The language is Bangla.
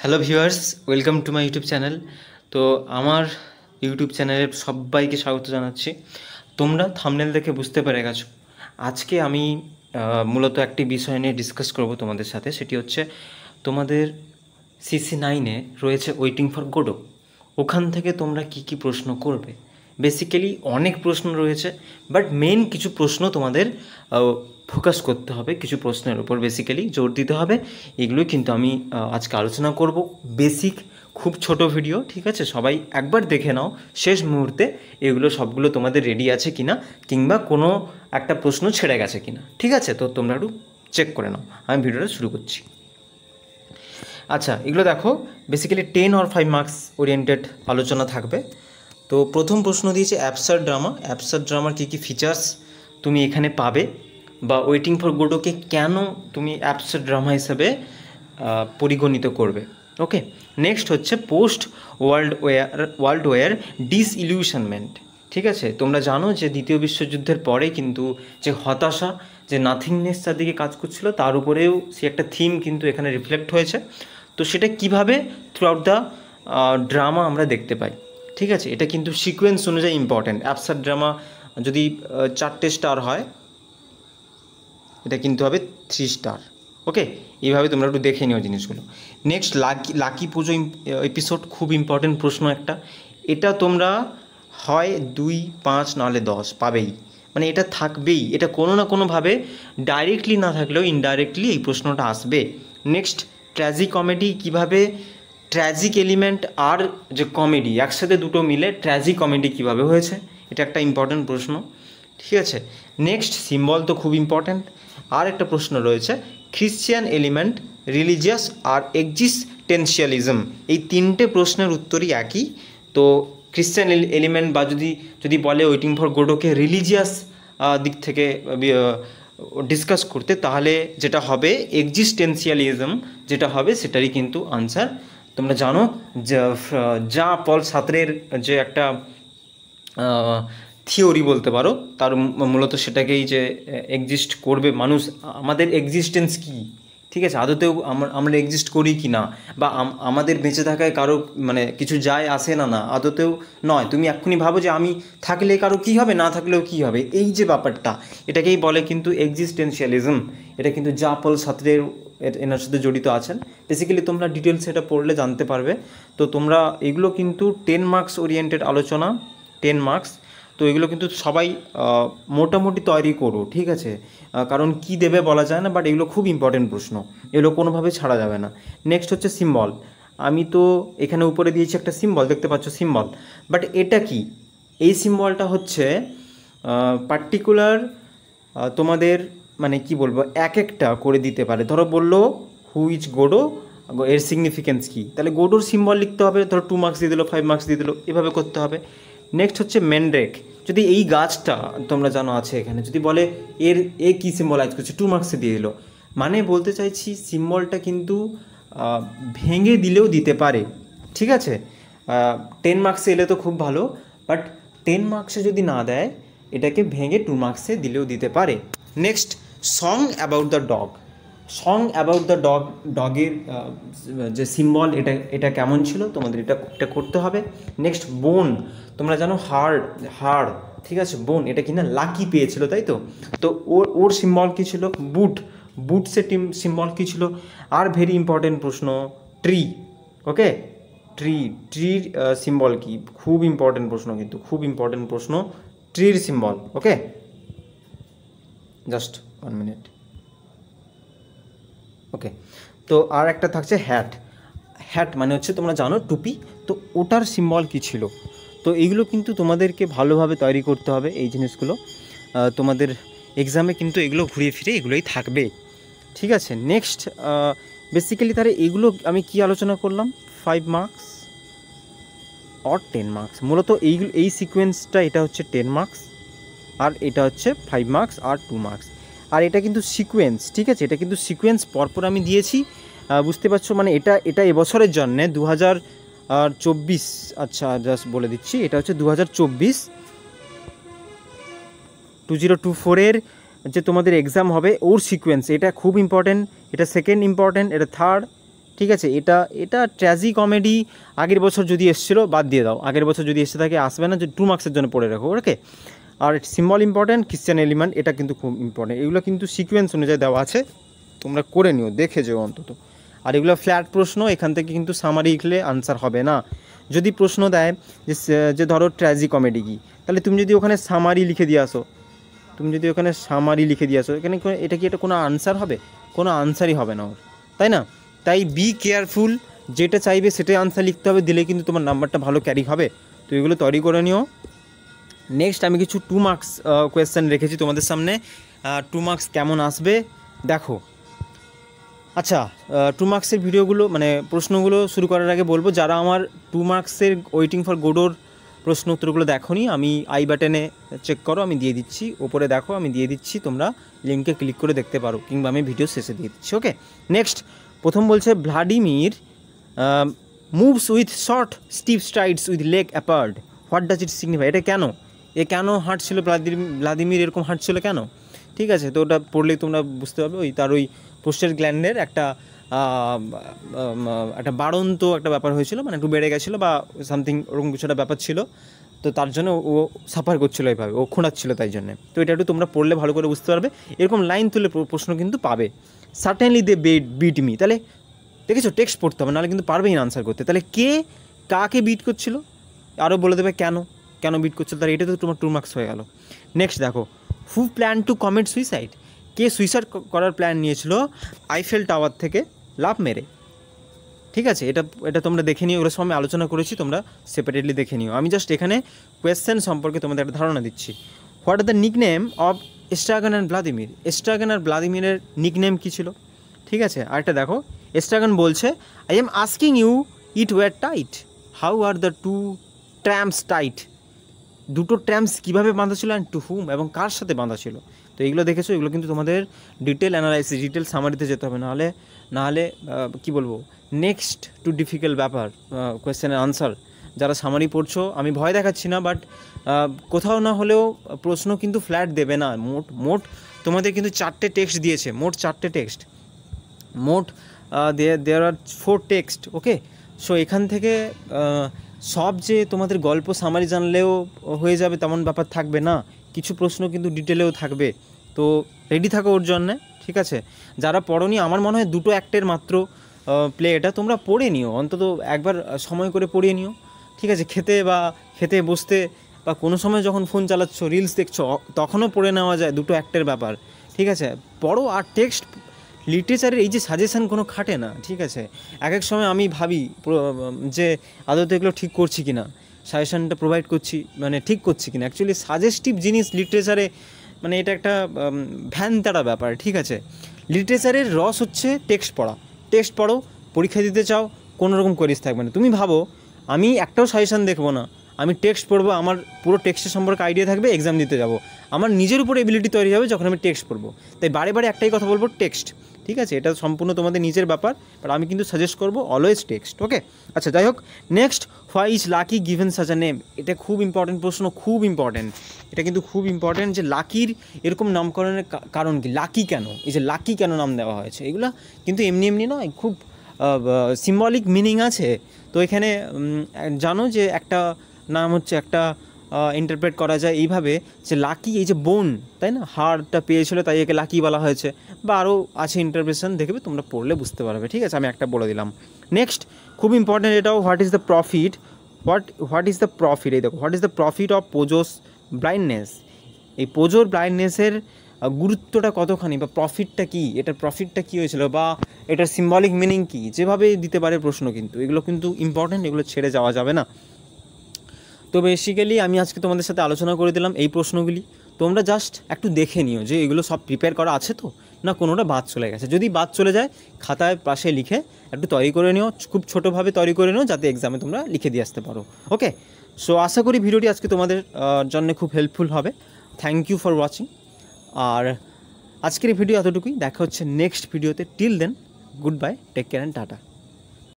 Hello viewers, welcome to my YouTube channel. তো আমার ইউটিউব চ্যানেলে সবাইকে স্বাগত জানাচ্ছি। তোমরা থাম্বনেল দেখে বুঝতে পেরে গেছো আজকে আমি মূলত একটি বিষয় নিয়ে ডিসকাস করব তোমাদের সাথে। সেটি হচ্ছে তোমাদের CC9-এ রয়েছে ওয়েটিং ফর গোডো। ওখান থেকে তোমরা কি কি প্রশ্ন করবে। বেসিক্যালি অনেক প্রশ্ন রয়েছে, বাট মেন কিছু প্রশ্ন তোমাদের ফোকাস করতে হবে, কিছু প্রশ্নের উপর বেসিক্যালি জোর দিতে হবে। এগুলোই কিন্তু আমি আজকে আলোচনা করব। বেসিক খুব ছোট ভিডিও, ঠিক আছে? সবাই একবার দেখে নাও শেষ মুহূর্তে এগুলো সবগুলো তোমাদের রেডি আছে কিনা, কিংবা কোনো একটা প্রশ্ন ছেড়ে গেছে কিনা, ঠিক আছে? তো তোমরা একটু চেক করে নাও। আমি ভিডিওটা শুরু করছি। আচ্ছা, এগুলো দেখো, বেসিক্যালি 10 or 5 মার্কস ওরিয়েন্টেড আলোচনা থাকবে। তো প্রথম প্রশ্ন দিয়েছে অ্যাবসার্ড ড্রামা। অ্যাবসার্ড ড্রামার কী কী ফিচার্স তুমি এখানে পাবে, বা ওয়েটিং ফর গোডোকে কেন তুমি অ্যাবসার্ড ড্রামা হিসেবে পরিগণিত করবে। ওকে, নেক্সট হচ্ছে পোস্ট ওয়ার্ল্ড ওয়ার ডিসইলিউশনমেন্ট। ঠিক আছে, তোমরা জানো যে দ্বিতীয় বিশ্বযুদ্ধের পরে কিন্তু যে হতাশা, যে নাথিংনেস চারদিকে কাজ করছিল, তার উপরেও সে একটা থিম কিন্তু এখানে রিফ্লেক্ট হয়েছে। তো সেটা কিভাবে থ্রু আউট দ্য ড্রামা আমরা দেখতে পাই। ঠিক আছে, এটা কিন্তু সিকোয়েন্স অনুযায়ী ইম্পর্ট্যান্ট। অ্যাবসার্ড ড্রামা যদি 4টে স্টার হয়, এটা কিন্তু হবে 3 স্টার। ওকে, এইভাবে তোমরা একটু দেখে নিও জিনিসগুলো। নেক্সট লাকি পুজো এপিসোড, খুব ইম্পর্টেন্ট প্রশ্ন একটা। এটা তোমরা হয় 2, 5 নাহলে 10 পাবেই, মানে এটা থাকবেই। এটা কোনো না কোনোভাবে ডাইরেক্টলি না থাকলেও ইনডাইরেক্টলি এই প্রশ্নটা আসবে। নেক্সট ট্র্যাজিক কমেডি, কীভাবে ট্র্যাজিক এলিমেন্ট আর যে কমেডি একসাথে দুটো মিলে ট্র্যাজিক কমেডি কীভাবে হয়েছে, এটা একটা ইম্পর্ট্যান্ট প্রশ্ন। ঠিক আছে, নেক্সট সিম্বল তো খুব ইম্পর্ট্যান্ট। আর একটা প্রশ্ন রয়েছে খ্রিশ্চিয়ান এলিমেন্ট, রিলিজিয়াস আর এক্সিস্টেন্সিয়ালিজম। এই 3টে প্রশ্নের উত্তরই একই। তো খ্রিশ্চিয়ান এলিমেন্ট, বা যদি বলে ওয়েটিং ফর গোডোকে রিলিজিয়াস দিক থেকে ডিসকাস করতে, তাহলে যেটা হবে এক্সিস্টেন্সিয়ালিজম যেটা হবে, সেটারই কিন্তু আনসার। তোমরা জানো যা পল সার্ত্রের যে একটা থিওরি বলতে পারো, তার মূলত সেটাকেই যে এক্সিস্ট করবে মানুষ, আমাদের এক্সিস্টেন্স কী, ঠিক আছে, আদতেও আমরা এক্সিস্ট করি কি না, বা আমাদের বেঁচে থাকায় কারো মানে কিছু যায় আসে না, আদতেও নয়। তুমি এক্ষুনি ভাবো যে আমি থাকলে কারো কী হবে, না থাকলেও কী হবে, এই যে ব্যাপারটা, এটাকেই বলে কিন্তু এক্সিস্টেন্সিয়ালিজম। এটা কিন্তু যা পল সার্ত্রের এনার সাথে জড়িত আছেন। বেসিক্যালি তোমরা ডিটেলস এটা পড়লে জানতে পারবে। তো তোমরা এগুলো কিন্তু 10 মার্কস ওরিয়েন্টেড আলোচনা, 10 মার্কস। তো এগুলো কিন্তু সবাই মোটামুটি তৈরি করো, ঠিক আছে? কারণ কি দেবে বলা যায় না, বাট এগুলো খুব ইম্পর্টেন্ট প্রশ্ন, এগুলো কোনোভাবে ছাড়া যাবে না। নেক্সট হচ্ছে সিম্বল। আমি তো এখানে উপরে দিয়েছি একটা সিম্বল, দেখতে পাচ্ছ সিম্বল, বাট এটা কি? এই সিম্বলটা হচ্ছে পার্টিকুলার তোমাদের মানে কি বলবো, এক একটা করে দিতে পারে। ধরো বললো হুইচ গোডো, এর সিগনিফিকেন্স কী, তাহলে গোডোর সিম্বল লিখতে হবে। ধরো 2 মার্কস দিয়ে দিলো, 5 মার্কস দিয়ে দিলো, এভাবে করতে হবে। নেক্সট হচ্ছে ম্যান্ড্রেক। যদি এই গাছটা তোমরা জানো আছে এখানে, যদি বলে এ কী সিম্বলাইজ করছে, 2 মার্কসে দিয়ে দিল। মানে বলতে চাইছি সিম্বলটা কিন্তু ভেঙে দিলেও দিতে পারে, ঠিক আছে? 10 মার্কসে এলে তো খুব ভালো, বাট 10 মার্কসে যদি না দেয়, এটাকে ভেঙে 2 মার্কসে দিলেও দিতে পারে। Next song about the dog. Song about the ডগের যে সিম্বল, এটা কেমন ছিল, তোমাদের এটা করতে হবে। নেক্সট বোন, তোমরা জানো হাড়, ঠিক আছে? বোন, এটা কিনা লাকি পেয়েছিল, তাই তো? তো ওর সিম্বল কী ছিল? বুটসের সিম্বল কী ছিল? আর ভেরি ইম্পর্টেন্ট প্রশ্ন, ট্রি। ওকে, ট্রির সিম্বল কি? খুব ইম্পর্টেন্ট প্রশ্ন, কিন্তু খুব ইম্পর্টেন্ট প্রশ্ন, ট্রির সিম্বল। ওকে, জাস্ট 1 মিনিট। ওকে, তো আর একটা থাকছে হ্যাট মানে হচ্ছে তোমরা জানো টুপি, তো ওটার সিম্বল কী ছিল? তো এইগুলো কিন্তু তোমাদেরকে ভালোভাবে তৈরি করতে হবে এই জিনিসগুলো। তোমাদের এক্সামে কিন্তু এগুলো ঘুরিয়ে ফিরে এগুলোই থাকবে, ঠিক আছে? নেক্সট বেসিক্যালি তাহলে এগুলো আমি কি আলোচনা করলাম, 5 মার্কস আর 10 মার্কস। মূলত এই সিকোয়েন্সটা, এটা হচ্ছে 10 মার্কস, আর এটা হচ্ছে 5 মার্কস আর 2 মার্কস। আর এটা কিন্তু সিকোয়েন্স, ঠিক আছে? এটা কিন্তু সিকোয়েন্স পরপর আমি দিয়েছি, বুঝতে পারছো? মানে এটা এবছরের জন্যে 2024। আচ্ছা, জাস্ট বলে দিচ্ছি, এটা হচ্ছে 2024 2024-এর যে তোমাদের এক্সাম হবে, ওর সিকোয়েন্স এটা খুব ইম্পর্টেন্ট। এটা সেকেন্ড ইম্পর্টেন্ট, এটা থার্ড, ঠিক আছে, এটা এটা ট্র্যাজি কমেডি আগের বছর যদি এসেছিলো বাদ দিয়ে দাও, আগের বছর যদি এসে থাকে আসবে না, যে 2 মার্কসের জন্য পড়ে রাখো। ওকে, আর সিম্বল ইম্পর্টেন্ট, ক্রিশ্চিয়ান এলিমেন্ট এটা কিন্তু খুব ইম্পর্টেন্ট, এগুলো কিন্তু সিকোয়েন্স অনুযায়ী দেওয়া আছে, তোমরা করে নিও, দেখে যেও অন্তত। আর এগুলো ফ্ল্যাট প্রশ্ন, এখান থেকে কিন্তু সামারি লিখলে আনসার হবে না। যদি প্রশ্ন দেয় যে ধরো ট্র্যাজি কমেডি কী, তাহলে তুমি যদি ওখানে সামারি লিখে দিয়ে আসো, এখানে এটা কি এটা কোনো আনসার হবে? কোনো আনসারই হবে না ওর, তাই না? তাই বি কেয়ারফুল, যেটা চাইবে সেটাই আনসার লিখতে হবে, দিলে কিন্তু তোমার নাম্বারটা ভালো ক্যারি হবে। তো এগুলো তৈরি করে নিও। নেক্সট আমি কিছু 2 মার্কস কোয়েশ্চেন রেখেছি তোমাদের সামনে, 2 মার্কস কেমন আসবে দেখো। আচ্ছা, 2 মার্কসের ভিডিওগুলো মানে প্রশ্নগুলো শুরু করার আগে বলবো, যারা আমার 2 মার্কসের ওয়েটিং ফর গোডোর প্রশ্ন উত্তরগুলো দেখোনি, আমি আই বাটনে চেক করো, আমি দিয়ে দিচ্ছি, ওপরে দেখো আমি দিয়ে দিচ্ছি, তোমরা লিঙ্কে ক্লিক করে দেখতে পারো, কিংবা আমি ভিডিও শেষে দিয়ে দিচ্ছি। ওকে, নেক্সট প্রথম বলছে Vladimir moves with short Steve strides with leg apart, what does it signify? এটা কেন কেন হাঁটছিল ভ্লাদিমির এরকম হাঁটছিল কেন? ঠিক আছে, তো ওটা পড়লেই তোমরা বুঝতে পারবে। তার ওই পোস্টের গ্ল্যান্ডের একটা বাড়ন্ত একটা ব্যাপার হয়েছিল, মানে একটু বেড়ে গেছিলো বা সামথিং ওরকম কিছু একটা ব্যাপার ছিল, তো তার জন্য ও সাফার করছিলো এইভাবে, ও খোঁড়াচ্ছিল তাই জন্যে। তো এটা একটু তোমরা পড়লে ভালো করে বুঝতে পারবে, এরকম লাইন তুলে প্রশ্ন কিন্তু পাবে। সার্টেনলি দে বিট মি, তাহলে দেখেছো টেক্সট পড়তে হবে, নাহলে কিন্তু পারবেই না আনসার করতে। তাহলে কে কাকে বিট করছিল, আরও বলে দেবে কেন বিট করছিল, তাহলে এটা তো তোমার 2 মার্কস হয়ে গেল। নেক্সট দেখো, who plan to commit suicide, কে সুইসাইড করার প্ল্যান নিয়েছিল আইফেল টাওয়ার থেকে লাফ মেরে? ঠিক আছে, এটা তোমরা দেখে নিও, ওগুলো সব আমি আলোচনা করেছি, তোমরা সেপারেটলি দেখে নিও। আমি জাস্ট এখানে কোয়েশ্চেন সম্পর্কে তোমাদের একটা ধারণা দিচ্ছি। What are the nickname of Estragon and Vladimir, Estragon আর ভ্লাদিমিরের নিকনেম কী ছিল? ঠিক আছে, আরেকটা দেখো, এস্ট্রাগান বলছে I am asking you it were tight, how are the 2 tramps tight, দুটো ট্র্যাম্পস কীভাবে বাঁধা ছিল অ্যান্ড টু হুম, এবং কার সাথে বাঁধা ছিল? তো এইগুলো দেখেছো, এগুলো কিন্তু তোমাদের ডিটেল অ্যানালাইসিস, ডিটেল সামারিতে যেতে হবে, নাহলে কী বলবো, নেক্সট টু ডিফিকাল্ট ব্যাপার কোয়েশ্চেনের আনসার। যারা সামারি পড়ছো, আমি ভয় দেখাচ্ছি না, বাট কোথাও না হলেও প্রশ্ন কিন্তু ফ্ল্যাট দেবে না। মোট তোমাদের কিন্তু 4টে টেক্সট দিয়েছে, মোট দেয়ার আর 4 টেক্সট। ওকে, সো এখান থেকে সব যে তোমাদের গল্প সামারি জানলেও হয়ে যাবে তেমন ব্যাপার থাকবে না, কিছু প্রশ্ন কিন্তু ডিটেলেও থাকবে। তো রেডি থাকো ওর জন্যে, ঠিক আছে? যারা পড়োনি, আমার মনে হয় 2টো অ্যাক্টের মাত্র প্লে, এটা তোমরা পড়ে নিও, অন্তত একবার সময় করে পড়িয়ে নিও। ঠিক আছে, খেতে বসতে বা কোনো সময় যখন ফোন চালাচ্ছ, রিলস দেখছো, তখনও পড়ে নেওয়া যায়, 2টো অ্যাক্টের ব্যাপার। ঠিক আছে, পড়ো। আর টেক্সট লিটারেচারের এই যে সাজেশান কোনো খাটে না, ঠিক আছে? এক সময় আমি ভাবি যে আদৌ এগুলো ঠিক করছি কি না, সাজেশানটা প্রোভাইড করছি মানে ঠিক করছি কি না। অ্যাকচুয়ালি সাজেস্টিভ জিনিস লিটারেচারে মানে এটা একটা ভ্যানতাড়া ব্যাপার। ঠিক আছে, লিটারেচারের রস হচ্ছে টেক্সট পড়ো, পরীক্ষা দিতে চাও, কোনো রকম কোয়ারিজ থাকবে না। তুমি ভাবো আমি একটাও সাজেশান দেখবো না, আমি টেক্সট পড়বো, আমার পুরো টেক্সটের সম্পর্কে আইডিয়া থাকবে, এক্সাম দিতে যাব, আমার নিজের উপর এবিলিটি তৈরি হবে যখন আমি টেক্সট পড়বো। তাই বারে একটাই কথা বলবো, টেক্সট। ঠিক আছে, এটা সম্পূর্ণ তোমাদের নিজের ব্যাপার, বাট আমি কিন্তু সাজেস্ট করবো অলওয়েজ টেক্সট। ওকে, আচ্ছা যাই হোক, next, why is lucky given such a name, এটা খুব ইম্পর্টেন্ট প্রশ্ন, এটা কিন্তু খুব ইম্পর্টেন্ট, যে লাকির এরকম নামকরণের কারণ কি, লাকি কেন, এই যে লাকি কেন নাম দেওয়া হয়েছে, এগুলো কিন্তু এমনি নয়, খুব সিম্বলিক মিনিং আছে। তো এখানে জানো যে একটা নাম হচ্ছে, একটা ইন্টারপ্রেট করা যায় এইভাবে, যে লাকি, এই যে বোন, তাই না, হাড়টা পেয়েছিল তাই একে লাকি বলা হয়েছে, বা আরও আছে ইন্টারপ্রেশন, দেখবে তোমরা পড়লে বুঝতে পারবে। ঠিক আছে, আমি একটা বলে দিলাম। নেক্সট, খুব ইম্পর্টেন্ট এটাও, হোয়াট ইজ দ্য প্রফিট, এই দেখো, what is the profit of Pozzo's blindness, এই পোজোর ব্লাইন্ডনেসের গুরুত্বটা কতখানি, বা প্রফিটটা কী, এটার প্রফিটটা কী হয়েছিল, বা এটার সিম্বলিক মিনিং কী, যেভাবে দিতে পারে প্রশ্ন, কিন্তু এগুলো কিন্তু ইম্পর্টেন্ট, এগুলো ছেড়ে যাওয়া যাবে না। তো বেসিক্যালি আমি আজকে তোমাদের সাথে আলোচনা করে দিলাম এই প্রশ্নগুলি, তোমরা জাস্ট একটু দেখে নিও যে এগুলো সব প্রিপেয়ার করা আছে তো, না কোনোটা বাদ চলে গেছে। যদি বাদ চলে যায়, খাতায় পাশে লিখে একটু তৈরি করে নিও, খুব ছোটোভাবে তৈরি করে নিও, যাতে এক্সামে তোমরা লিখে দিয়ে আসতে পারো। ওকে, সো আশা করি ভিডিওটি আজকে তোমাদের জন্য খুব হেল্পফুল হবে। Thank you for watching. আর আজকের এই ভিডিও এতটুকুই, দেখা হচ্ছে নেক্সট ভিডিওতে। Till then, good bye, take care and tata.